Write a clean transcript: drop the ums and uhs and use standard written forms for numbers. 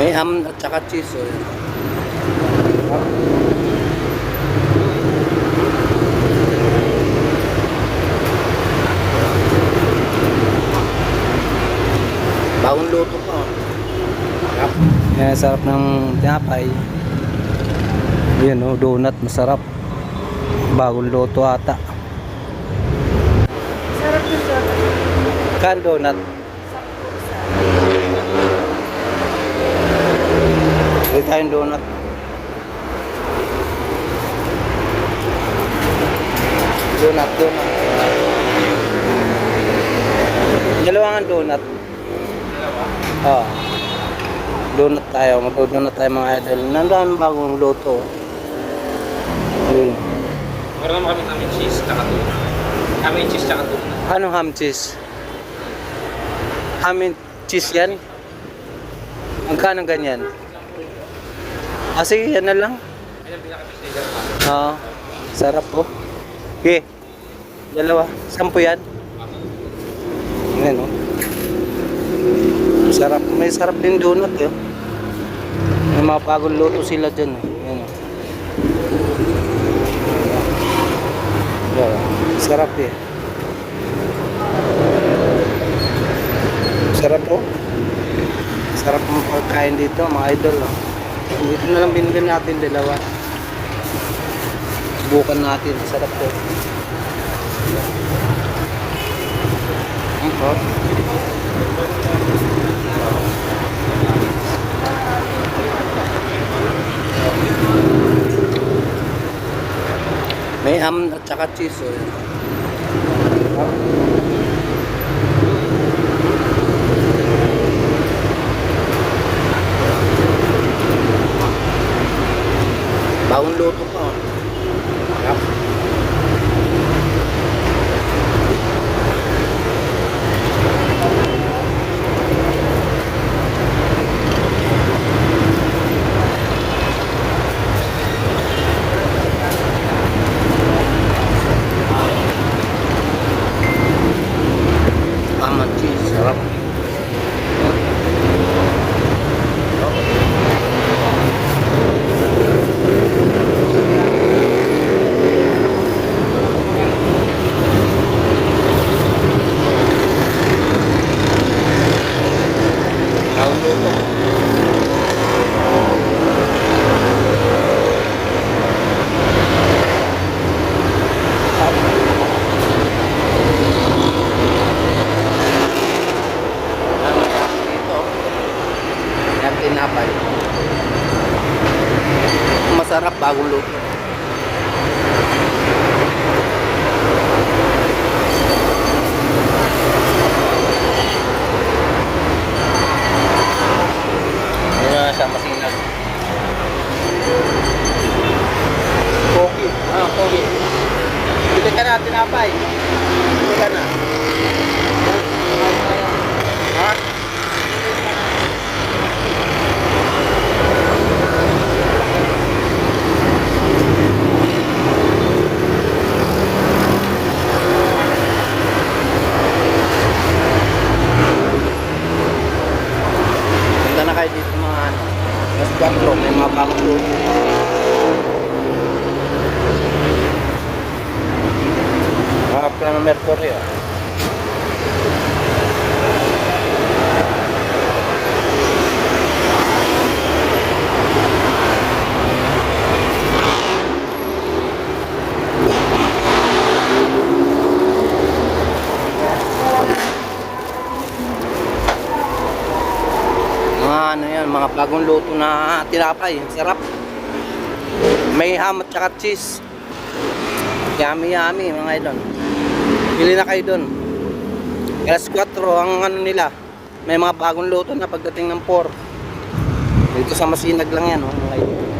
May ham at saka cheese. Oh. Bagong luto pa. Sarap. Yan, sarap ng tinapay. Yan o, donut, masarap. Bagong luto ata. Sarap yung donut. Kan donut. Bili tayong donut. Donut. Dalawang donut. Oh. Donut tayo. Mag-donut tayo mga idol. Nandun bagong luto. Ayun. Meron naman kami ham and cheese, tsaka tuna. Ham and cheese, tsaka tuna. Anong ham cheese? Ham and cheese yan? Magkano ganyan? Ah, sige, yan na lang. Ayun ang pinaka-bestseller pa. Oo. Sarap po. Okay. Dalawa. 10 yan. Yan o. Sarap. May sarap din donut eh. May mga bagong luto sila dyan eh. Yan o. Yan. Sarap eh. Sarap po. Sarap ang pagkain dito mga idol. Oh. Dito na lang binili natin dalawa. Subukan natin. Sarap po. Ito. May ham at saka cheese. Oh. Bagong luto pa. Sarap. Ham at cheese. Sarap. Yan tinapay. Masarap bagong luto. Ayan na siya masinag. Kogi. Ah, kogi. Bili ka na tinapay. Bili ka na. Ha? Punta na kayo dito mga ano. Mas 4, may mga bagong luto. Harap ka ng Mercury ah. Mga ano yan, mga bagong luto na tinapay. Sarap. May ham at saka cheese. Yummy mga idol. Pili na kayo dun. Alas 4 ang ano nila. May mga bagong luto na pagdating ng 4. Dito sa Masinag lang yan mga idol.